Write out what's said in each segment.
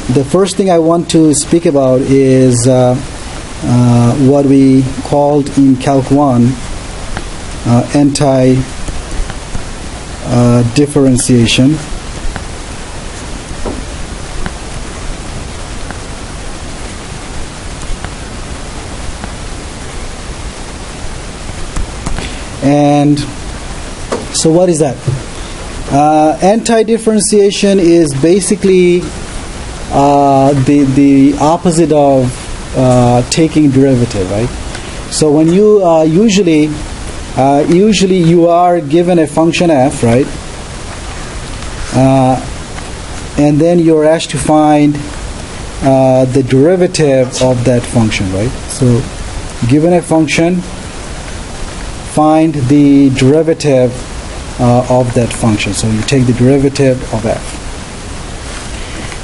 the first thing I want to speak about is what we called in Calc 1 anti-differentiation. And so what is that? Anti-differentiation is basically the opposite of taking derivative, right? So when you usually you are given a function f, right? And then you're asked to find the derivative of that function, right? So given a function, find the derivative of that function. So you take the derivative of f.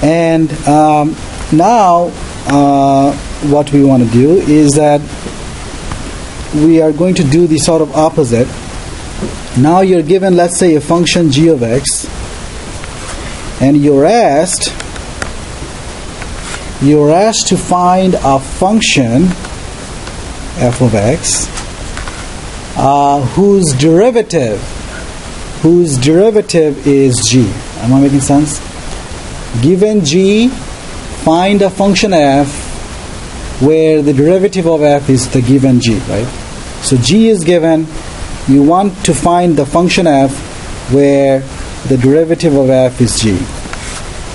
And now what we want to do is that we are going to do the sort of opposite. Now you're given, let's say, a function g of x, and you're asked to find a function f of x whose derivative is g. Am I making sense? Given g, find a function f where the derivative of f is the given g, right? So g is given. You want to find the function f where the derivative of f is g.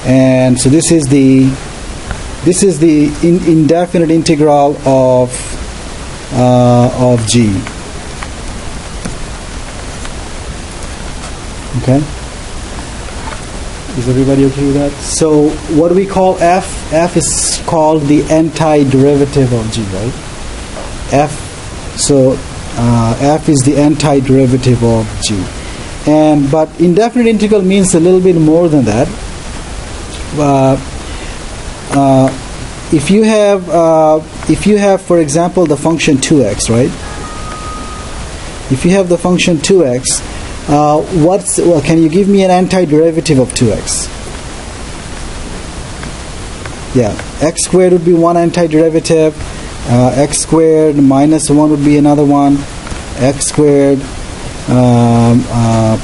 And so this is the indefinite integral of g. Okay? Is everybody okay with that? So what do we call f? F is called the antiderivative of g, right? F is the antiderivative of g. But indefinite integral means a little bit more than that. If you have, for example, the function 2x, right? If you have the function 2x, can you give me an antiderivative of 2x? Yeah, x squared would be one antiderivative, x squared minus 1 would be another one, x squared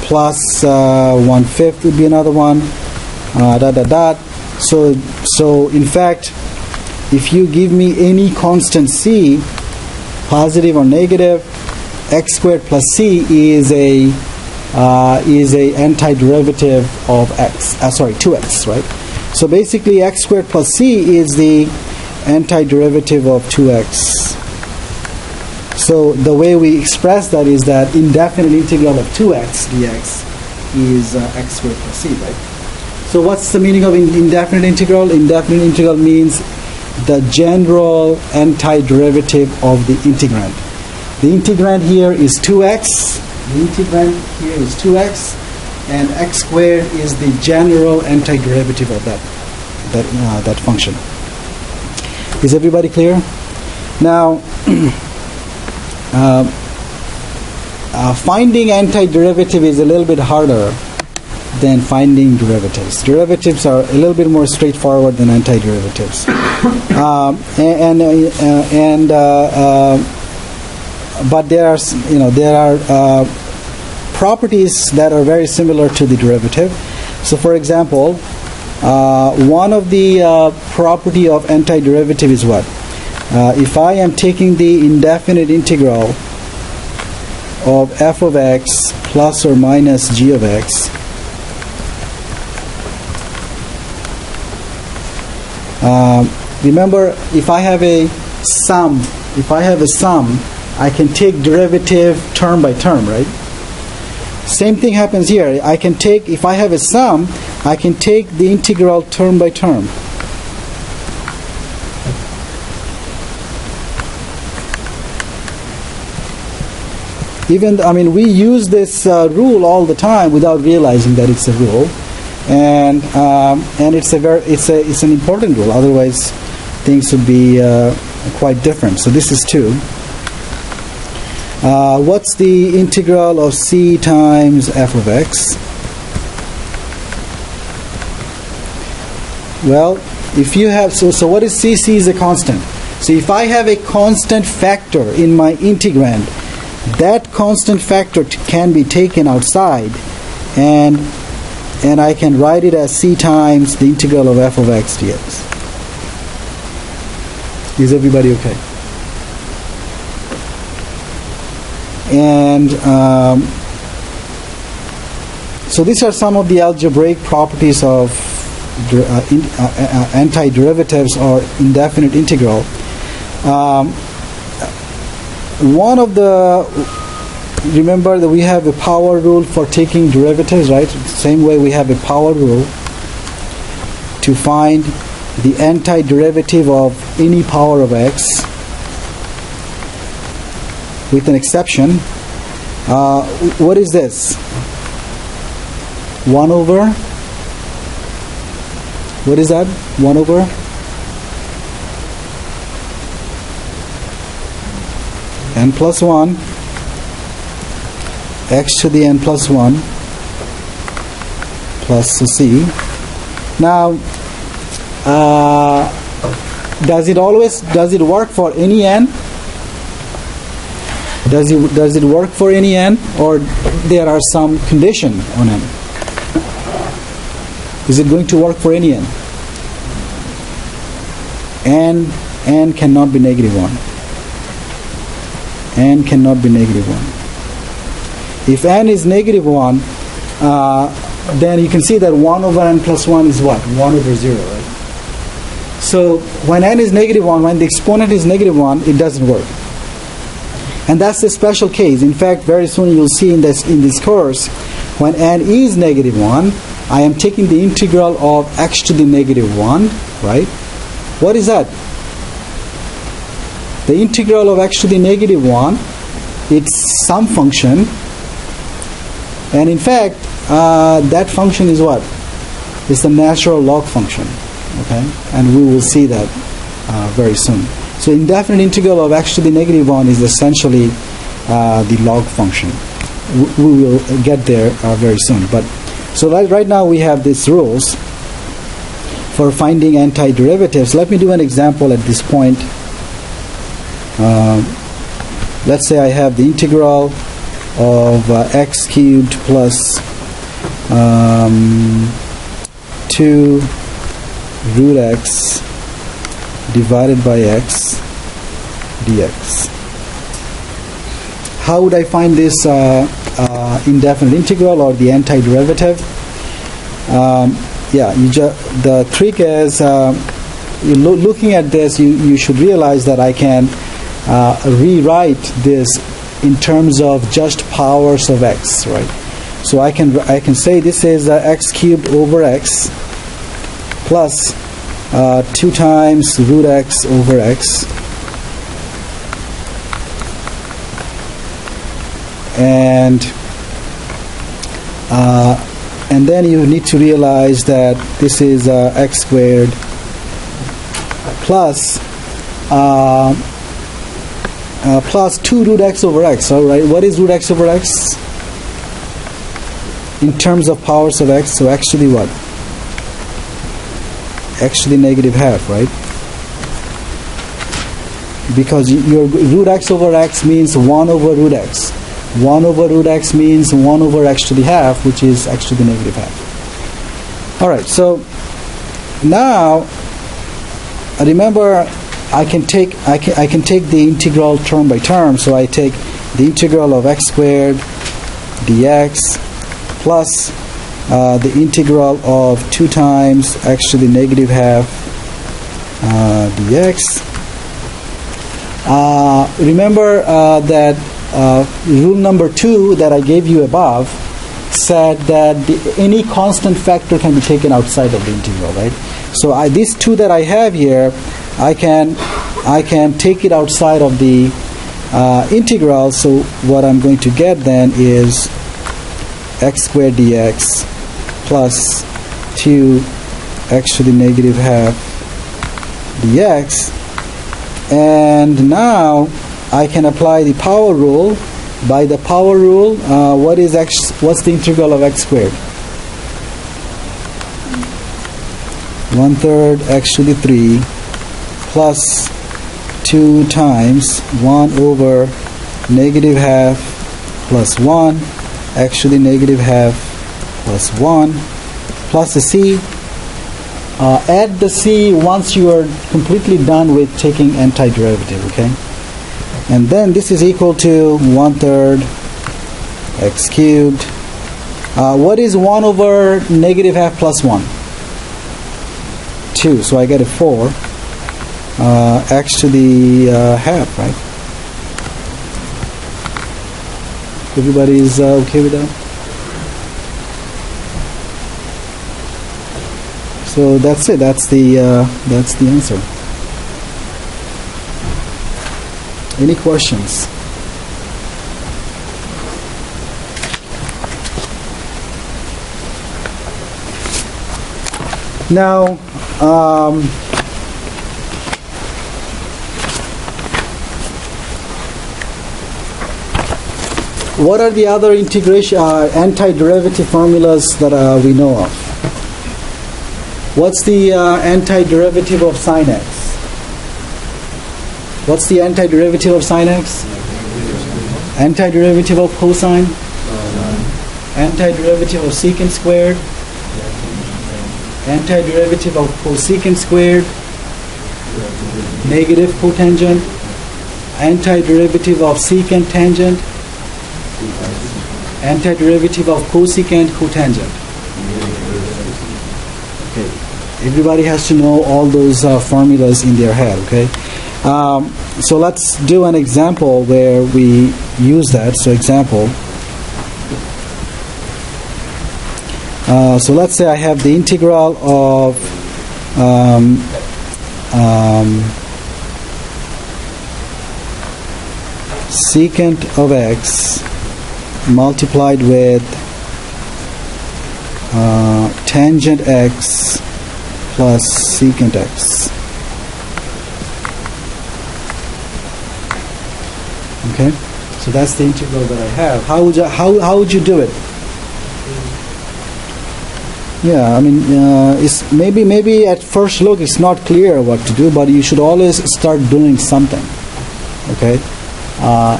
plus 1/5 would be another one, So in fact, if you give me any constant c, positive or negative, x squared plus c is a antiderivative of 2x, right? So basically x squared plus c is the antiderivative of 2x. So the way we express that is that indefinite integral of 2x dx is x squared plus c, right? So what's the meaning of indefinite integral? Indefinite integral means the general antiderivative of the integrand. The integrand here is 2x. The integrand here is 2x, and x squared is the general antiderivative of that function. Is everybody clear? Now, finding antiderivative is a little bit harder than finding derivatives. Derivatives are a little bit more straightforward than antiderivatives, but there are properties that are very similar to the derivative. So, for example, one of the property of antiderivative is what? If I am taking the indefinite integral of f of x plus or minus g of x, remember, if I have a sum, I can take derivative term by term, right? Same thing happens here. If I have a sum, I can take the integral term by term. We use this rule all the time without realizing that it's a rule, and it's an important rule. Otherwise, things would be quite different. So this is 2. What's the integral of c times f of x? Well, if you have, so what is C? C is a constant. So if I have a constant factor in my integrand, that constant factor can be taken outside, and I can write it as C times the integral of f of x dx. Is everybody okay? And so these are some of the algebraic properties of antiderivatives or indefinite integral. One of the, remember that we have a power rule for taking derivatives, right? Same way we have a power rule to find the antiderivative of any power of x, with an exception. What is this? 1 over? What is that? 1 over? N plus 1 x to the n plus 1 plus c. Now, does it work for any n? Does it work for any n, or there are some condition on n? Is it going to work for any n? N cannot be negative 1. N cannot be negative 1. If n is negative 1, then you can see that 1 over n plus 1 is what? 1 over 0, right? So when n is negative 1, when the exponent is negative 1, it doesn't work. And that's the special case. In fact, very soon you'll see in this course, when n is negative 1, I am taking the integral of x to the negative 1, right? What is that? The integral of x to the negative 1, it's some function. And in fact, that function is what? It's the natural log function. Okay? And we will see that very soon. So indefinite integral of x to the negative 1 is essentially the log function. We will get there very soon. But so right now we have these rules for finding antiderivatives. Let me do an example at this point. Let's say I have the integral of x cubed plus 2 root x divided by x dx. How would I find this indefinite integral or the antiderivative? The trick is, looking at this, you should realize that I can rewrite this in terms of just powers of x, right? So I can say this is x cubed over x plus 2 times root x over x, and then you need to realize that this is x squared plus 2 root x over x. All right, what is root x over x in terms of powers of x? So actually what? X to the negative half, right? Because your root x over x means 1 over root x. 1 over root x means 1 over x to the half, which is x to the negative half. All right, so now remember, I can take the integral term by term. So I take the integral of x squared dx plus the integral of 2 times x to the negative half dx. Remember that rule number 2 that I gave you above said that any constant factor can be taken outside of the integral, right? So these 2 that I have here, I can take it outside of the integral. So what I'm going to get then is x squared dx plus 2 x to the negative half dx. And now I can apply the power rule. By the power rule, what's the integral of x squared? 1/3 x to the 3 plus 2 times 1 over negative half plus 1 x to the negative half plus 1 plus the c. Add the c once you are completely done with taking antiderivative, okay? And then this is equal to 1/3 x cubed. What is 1 over negative half plus 1? 2. So I get a 4 x to the half, right? Everybody is okay with that? So that's it. That's the answer. Any questions? Now, what are the other integration antiderivative formulas that we know of? What's the antiderivative of sin x? What's the antiderivative of sin x? Antiderivative of cosine? Antiderivative of secant squared? Antiderivative of cosecant squared? Negative cotangent? Antiderivative of secant tangent? Antiderivative of cosecant cotangent. Okay. Everybody has to know all those formulas in their head, okay? So let's do an example where we use that. So example. So let's say I have the integral of secant of x multiplied with tangent x plus secant x. Okay, so that's the integral that I have. How would you do it? Yeah, I mean, it's maybe at first look it's not clear what to do, but you should always start doing something. Okay,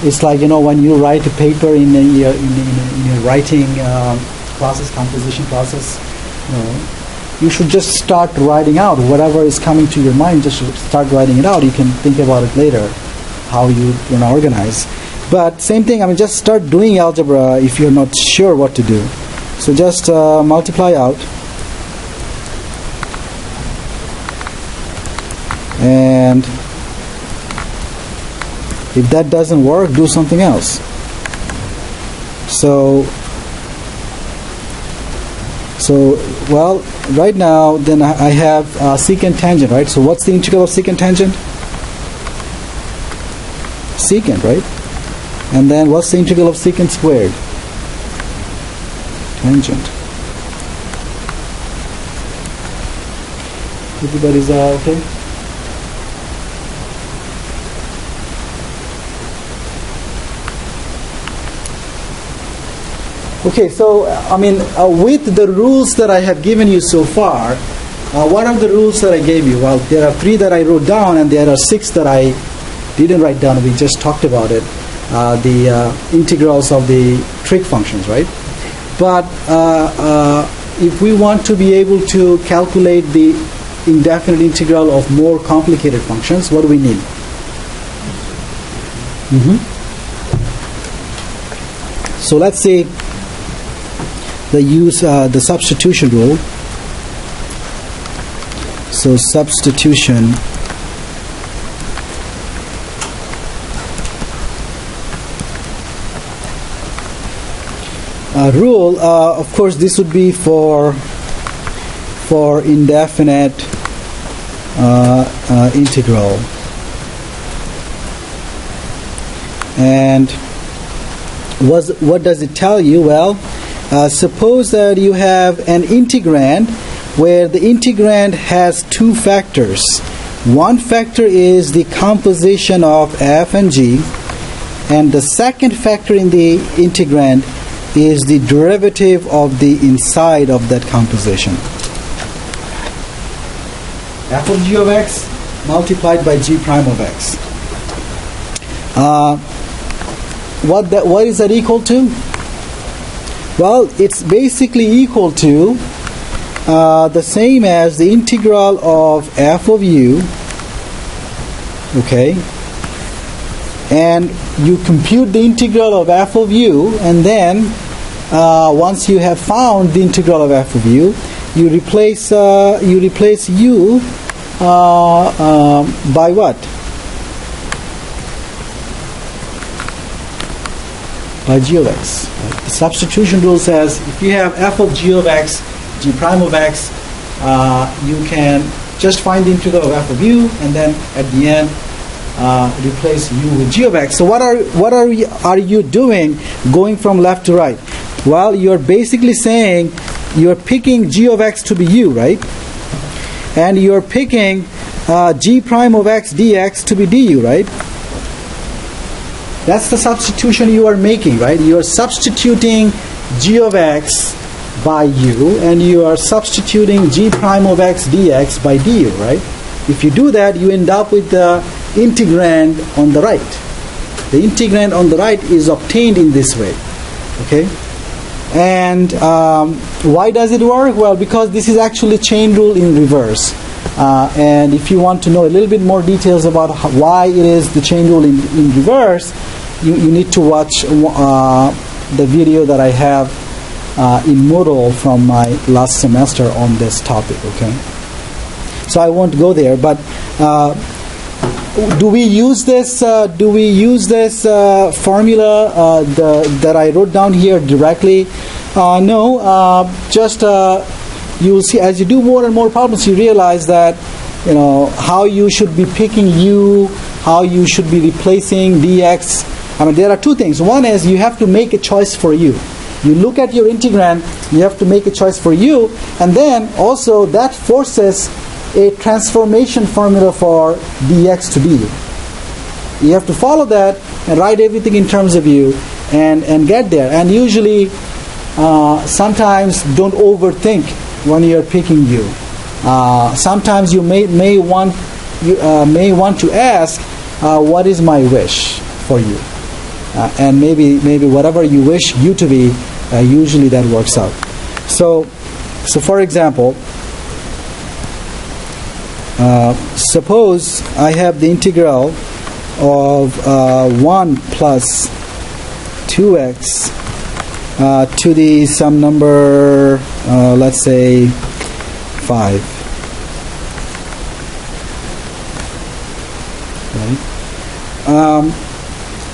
it's like, you know, when you write a paper in your writing classes, composition classes, you should just start writing out whatever is coming to your mind. Just start writing it out. You can think about it later, how you organize. But same thing. I mean, just start doing algebra if you're not sure what to do. So just multiply out, and if that doesn't work, do something else. So well, right now then I have secant tangent, right? So what's the integral of secant tangent? Secant, right? And then what's the integral of secant squared? Tangent. Everybody's okay? Okay, so I mean, with the rules that I have given you so far, what are the rules that I gave you? Well, there are 3 that I wrote down, and there are 6 that I didn't write down. We just talked about it. The integrals of the trig functions, right? But if we want to be able to calculate the indefinite integral of more complicated functions, what do we need? So let's say the substitution rule. So substitution rule, of course, this would be for indefinite integral. And what does it tell you? Well, suppose that you have an integrand where the integrand has 2 factors. One factor is the composition of f and g, and the second factor in the integrand is the derivative of the inside of that composition. f of g of x multiplied by g prime of x. What is that equal to? Well, it's basically equal to the same as the integral of f of u, okay, and you compute the integral of f of u, and then once you have found the integral of f of u, you replace u by what? By g of x. The substitution rule says if you have f of g of x, g prime of x, you can just find the integral of f of u, and then at the end replace u with g of x. So what are you doing going from left to right? Well, you're basically saying you're picking g of x to be u, right? And you're picking g prime of x dx to be du, right? That's the substitution you are making, right? You are substituting g of x by u, and you are substituting g prime of x dx by du, right? If you do that, you end up with the integrand on the right. The integrand on the right is obtained in this way, okay? And why does it work? Well, because this is actually chain rule in reverse. And if you want to know a little bit more details about why it is the chain rule in reverse, you need to watch the video that I have in Moodle from my last semester on this topic, okay? So I won't go there, but do we use this formula that I wrote down here directly? No. Just you will see as you do more and more problems, you realize that how you should be picking u, how you should be replacing dx. I mean, there are two things. One is you have to make a choice for u. You look at your integrand, you have to make a choice for u, and then also that forces a transformation formula for dx to du. You have to follow that and write everything in terms of u and get there. And usually, sometimes don't overthink when you're picking u. Sometimes you may want to ask, what is my wish for u? And maybe whatever you wish u to be, usually that works out. So for example, suppose I have the integral of 1 plus 2x to the some number, let's say 5. Right?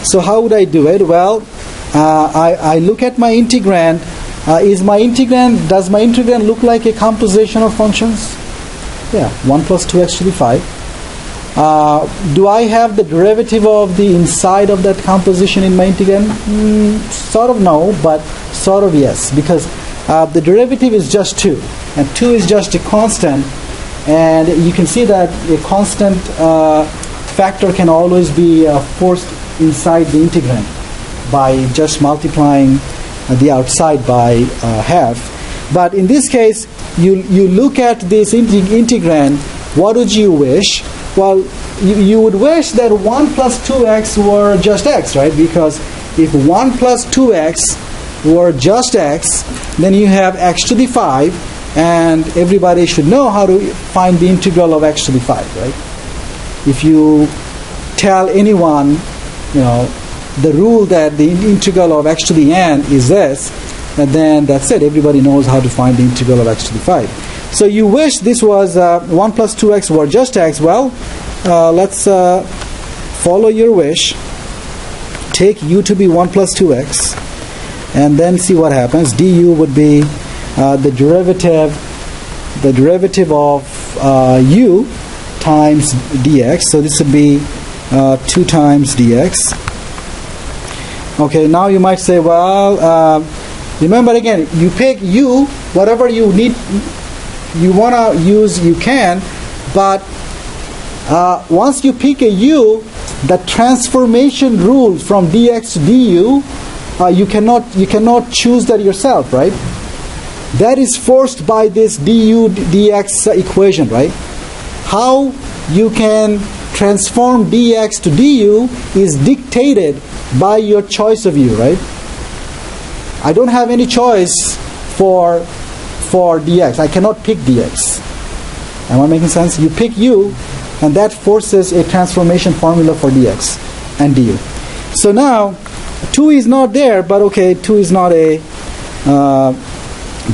So how would I do it? Well, I look at my integrand. Does my integrand look like a composition of functions? Yeah, 1 plus 2x to the 5. Do I have the derivative of the inside of that composition in my integrand? Sort of no, but sort of yes, because the derivative is just 2, and 2 is just a constant, and you can see that a constant factor can always be forced inside the integrand by just multiplying the outside by half. But in this case, you look at this integrand. What would you wish? Well, you would wish that 1 plus 2x were just x, right? Because if 1 plus 2x were just x, then you have x to the 5, and everybody should know how to find the integral of x to the 5, right? If you tell anyone, the rule that the integral of x to the n is this, and then that's it. Everybody knows how to find the integral of x to the 5. So you wish this was 1 plus 2x were just x. Well, let's follow your wish. Take u to be 1 plus 2x, and then see what happens. Du would be the derivative of u times dx. So this would be 2 times dx. Okay, now you might say, well, remember again, you pick u, whatever you need, you want to use, you can, but once you pick a u, the transformation rule from dx to du, you cannot choose that yourself, right? That is forced by this du dx equation, right? how you can transform dx to du is dictated by your choice of u, right? I don't have any choice for dx. I cannot pick dx. Am I making sense? You pick u, and that forces a transformation formula for dx and du. So now 2 is not there, but okay, 2 is not a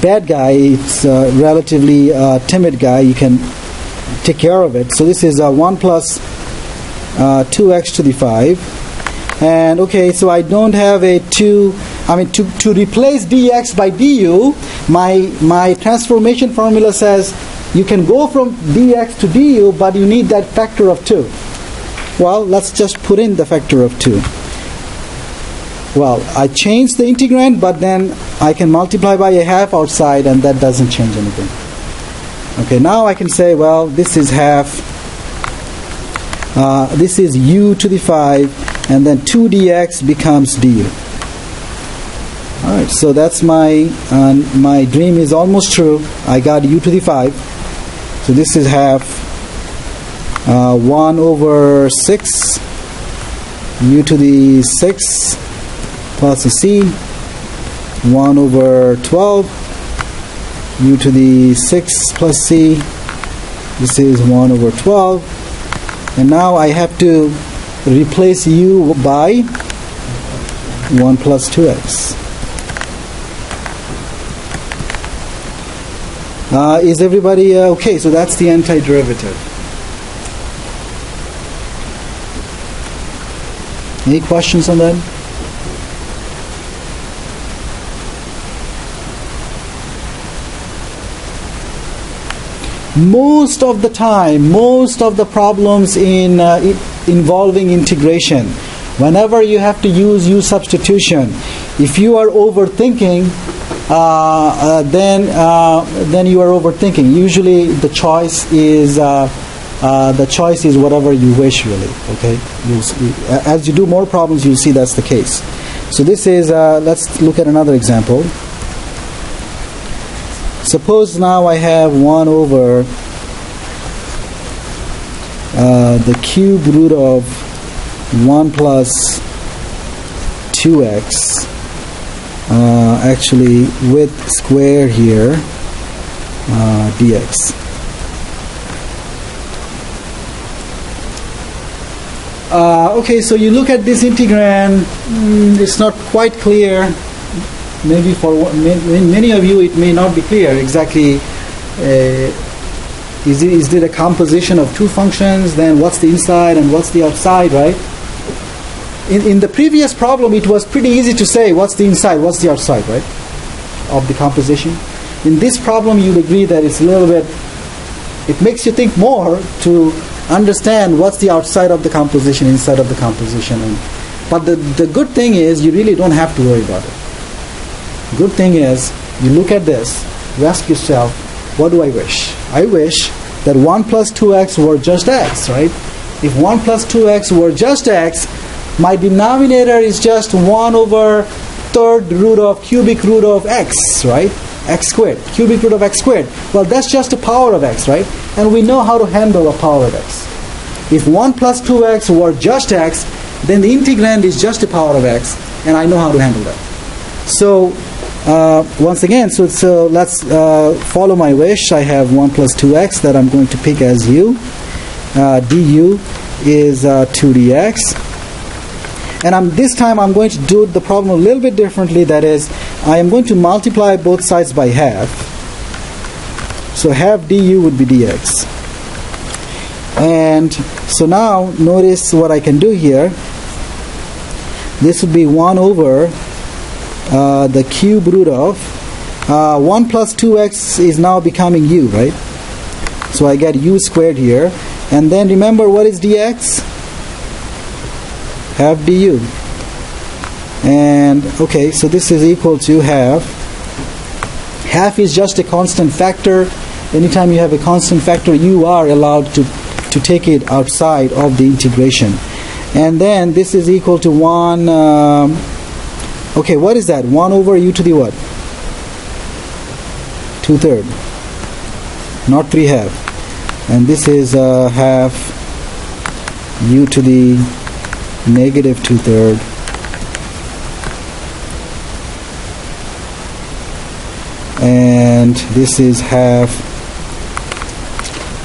bad guy. It's a relatively timid guy. You can take care of it. So this is 1 plus 2x to the 5. And okay, so I don't have a 2. I mean, to replace dx by du, my transformation formula says you can go from dx to du, but you need that factor of 2. Well, let's just put in the factor of 2. Well, I changed the integrand, but then I can multiply by a half outside, and that doesn't change anything. Okay, now I can say, well, this is half. This is u to the 5, and then 2 dx becomes du. All right, so that's my dream is almost true. I got u to the 5. So this is half 1 over 6 u to the 6 plus a c, 1 over 12 u to the 6 plus c. This is 1 over 12. And now I have to replace u by 1 plus 2x. Is everybody okay? So that's the antiderivative. Any questions on that? Most of the time, most of the problems in involving integration, whenever you have to use u substitution, if you are overthinking, then you are overthinking. Usually, the choice is whatever you wish, really. Okay, as you do more problems, you'll see that's the case. So this is. Let's look at another example. Suppose now I have 1 over the cube root of 1 plus 2x, actually with square here, dx. Okay, so you look at this integrand, it's not quite clear. Maybe for many of you it may not be clear exactly. Is it a composition of two functions? Then what's the inside and what's the outside, right? In the previous problem, it was pretty easy to say what's the inside, what's the outside, right, of the composition. In this problem, you'll agree that it's a little bit. It makes you think more to understand what's the outside of the composition, inside of the composition. But the good thing is you really don't have to worry about it. Good thing is, you look at this, you ask yourself, what do I wish? I wish that 1 plus 2x were just x, right? If 1 plus 2x were just x, my denominator is just 1 over third root of cubic root of x, right? X squared, cubic root of x squared. Well, that's just a power of x, right? And we know how to handle a power of x. If 1 plus 2x were just x, then the integrand is just a power of x, and I know how to handle that. So, once again, so let's follow my wish. I have 1 plus 2x that I'm going to pick as u. Du is 2dx. And this time I'm going to do the problem a little bit differently. That is, I am going to multiply both sides by half. So half du would be dx. And so now notice what I can do here. This would be 1 over the cube root of 1 plus 2x is now becoming u, right? So I get u squared here. And then remember, what is dx? Half du. And okay, so this is equal to half. Half is just a constant factor. Anytime you have a constant factor, you are allowed to take it outside of the integration. And then this is equal to 1. Okay, what is that? 1 over u to the what? 2/3. Not 3/2. and this is half u to the negative 2/3 and this is half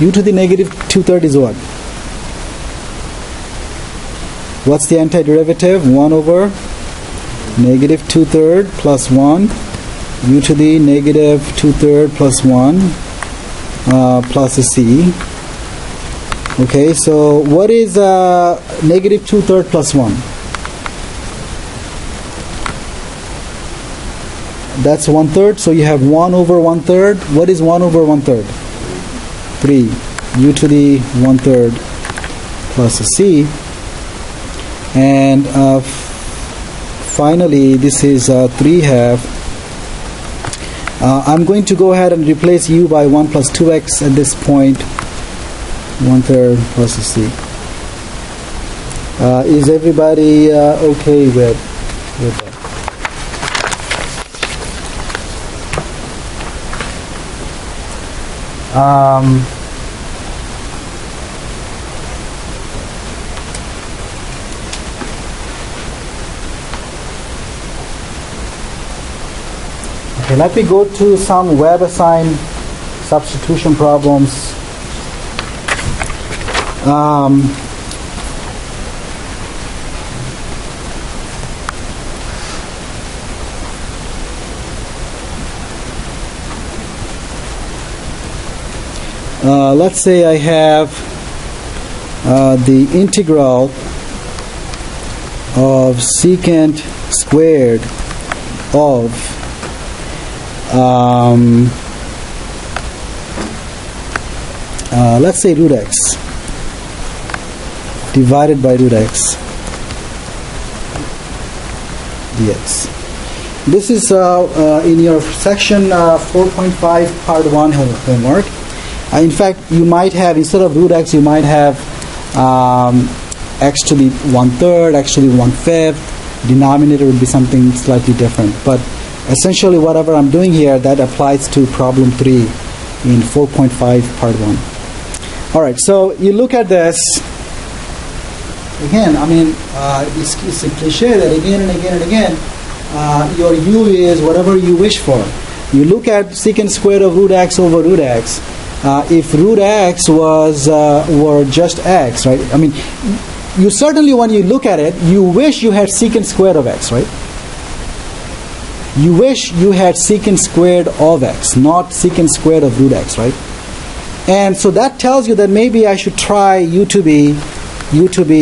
u to the negative 2/3 is what? What's the antiderivative? 1 over negative 2/3 plus 1 u to the negative 2/3 plus 1 plus a c. Okay, so what is negative 2/3 plus 1? That's 1/3, so you have 1 over 1/3. What is 1 over 1/3? 3. U to the 1/3 plus a c. And finally, this is 3 half. I'm going to go ahead and replace u by 1 plus 2x at this point. 1/3 plus a c. Is everybody okay with that? Okay, let me go to some Webassign substitution problems. Let's say I have the integral of secant squared of let's say root x divided by root x dx. This is in your section 4.5 part 1 homework. In fact, you might have, instead of root x, you might have x to the 1/3, x to the 1/5. Denominator would be something slightly different. But essentially, whatever I'm doing here, that applies to problem 3 in 4.5 part 1. All right, so you look at this. Again, I mean, it's a cliche that again and again and again, your u is whatever you wish for. You look at secant squared of root x over root x. If root x were just x, right? I mean, you certainly, when you look at it, you wish you had secant squared of x, right? You wish you had secant squared of x, not secant squared of root x, right? And so that tells you that maybe I should try u to be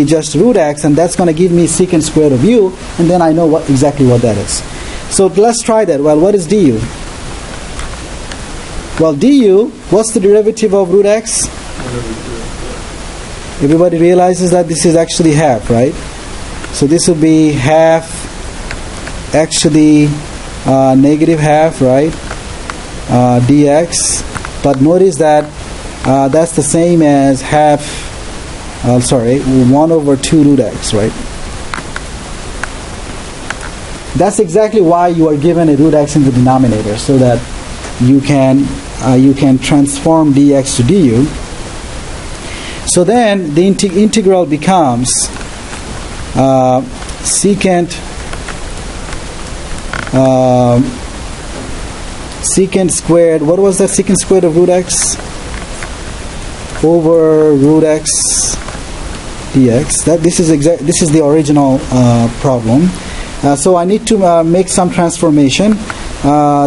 just root x, and that's going to give me secant squared of u, and then I know exactly what that is. So let's try that. Well, what is du? Well, du, what's the derivative of root x? Everybody realizes that this is actually half, right? So this would be half x to the negative half, right? Dx. But notice that that's the same as half, 1 over 2 root x, right? That's exactly why you are given a root x in the denominator, so that you can transform dx to du. So then the integral becomes secant squared. What was that? Secant squared of root x over root x dx. This is the original problem. So I need to make some transformation.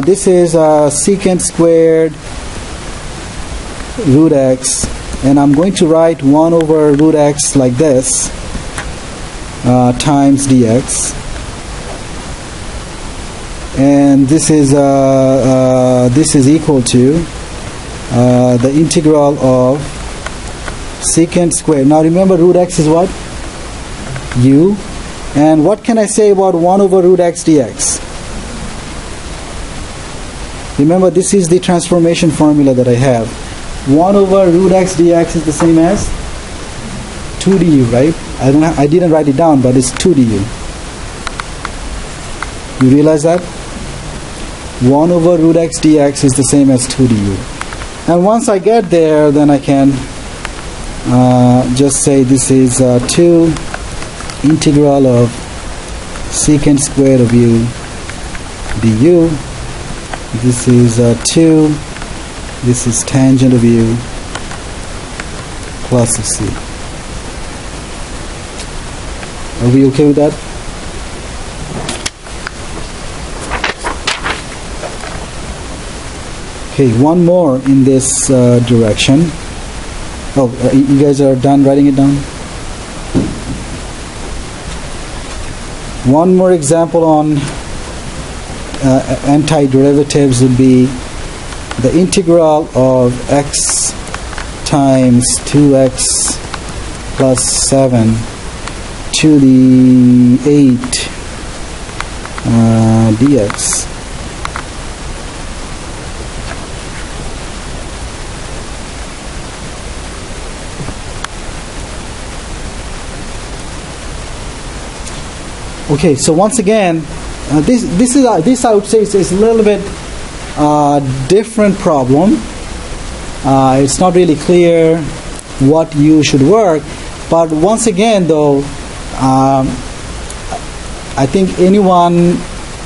This is secant squared root x, and I'm going to write 1 over root x like this times dx, and this is equal to the integral of secant squared. Now remember, root x is what? U. And what can I say about 1 over root x dx? Remember, this is the transformation formula that I have. 1 over root x dx is the same as 2 du, right? I didn't write it down, but it's 2 du. You realize that? 1 over root x dx is the same as 2 du. And once I get there, then I can just say this is 2 integral of secant squared of u du. This is 2. This is tangent of u plus c. Are we okay with that? Okay, one more in this direction. Oh, you guys are done writing it down? One more example on antiderivatives would be the integral of x times 2x plus 7 to the 8 dx. Okay, so once again, this I would say is a little bit different problem. It's not really clear what you should work, but once again, though, I think anyone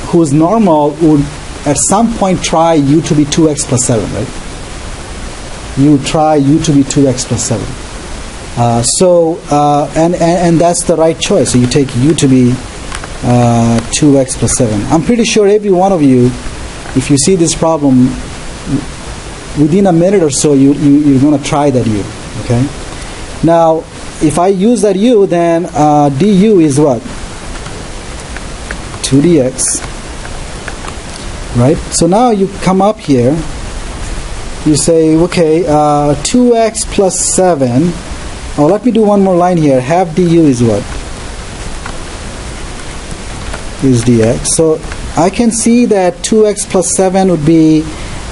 who's normal would at some point try u to be 2x plus 7, right? You would try u to be 2x plus 7. And that's the right choice. So you take u to be 2x plus 7. I'm pretty sure every one of you, if you see this problem, within a minute or so, you're going to try that u. Okay. Now, if I use that u, then du is what? 2 dx. Right. So now you come up here. You say, okay, 2x plus 7. Oh, let me do one more line here. Half du is what? Is dx. So I can see that 2x plus 7 would be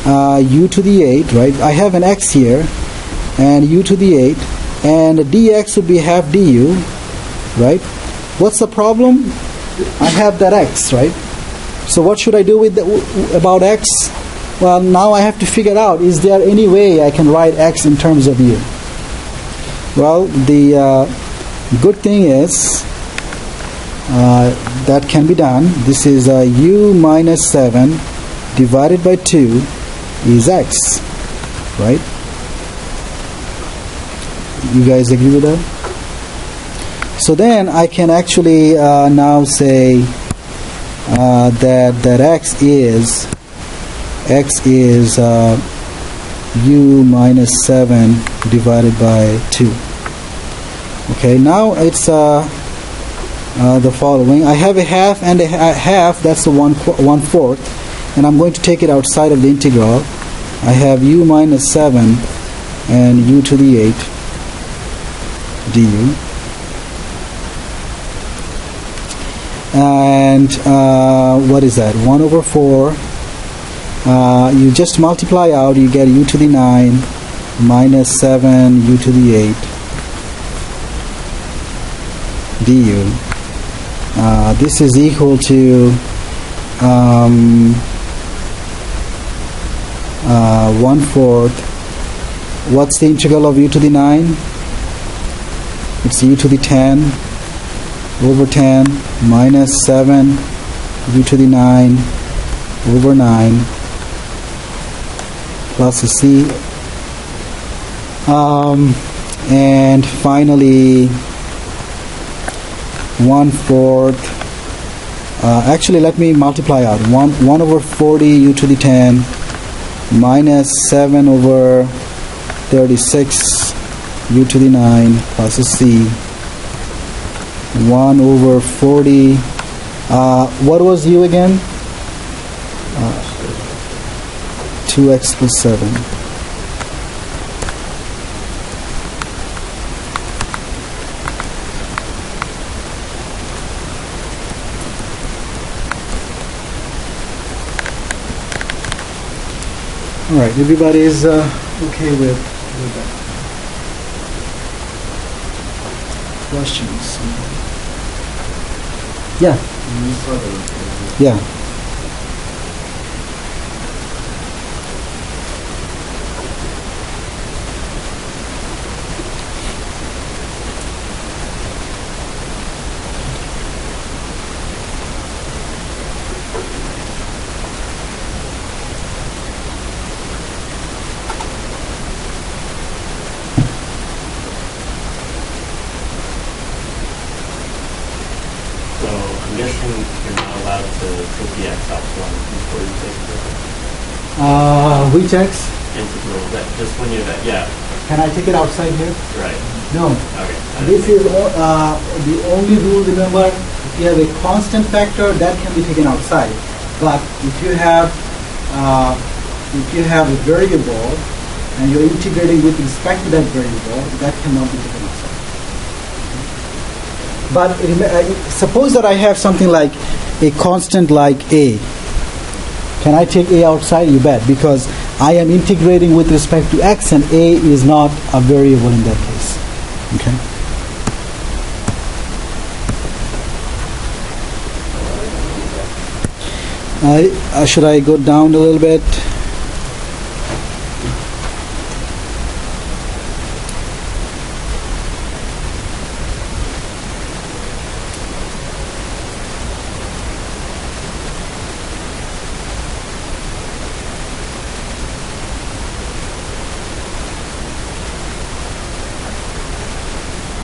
u to the 8, right? I have an x here, and u to the 8, and dx would be half du, right? What's the problem? I have that x, right? So what should I do with about x? Well, now I have to figure out, is there any way I can write x in terms of u? Well, the good thing is that can be done. This is u minus 7 divided by 2 is x, right? You guys agree with that? So then I can actually now say that x is u minus 7 divided by 2. Okay, now it's the following. I have a half and a half, that's the 1/4, and I'm going to take it outside of the integral. I have u minus 7 and u to the 8 du. And what is that? 1/4. You just multiply out, you get u to the 9 minus 7 u to the 8 du. This is equal to 1/4. What's the integral of u to the 9? It's u to the 10 over 10 minus 7 u to the 9 over 9 plus a c. And finally 1/4. Actually, let me multiply out. 1/40 u to the 10 minus 7 over 36 u to the 9 plus a c. 1/40. What was u again? 2x plus 7. All right, everybody is okay with that. Questions? Yeah. Yeah. expression, you're not allowed to take the x out one before you take the Which x? integral. That just when you're that, yeah, Can I take it outside here? right. No. Okay. This is the only rule. Remember, if you have a constant factor, that can be taken outside. But if you have a variable and you're integrating with respect to that variable, that cannot be taken outside. But suppose that I have something like a constant like a. Can I take a outside? You bet, because I am integrating with respect to x, and a is not a variable in that case. Okay. Should I go down a little bit?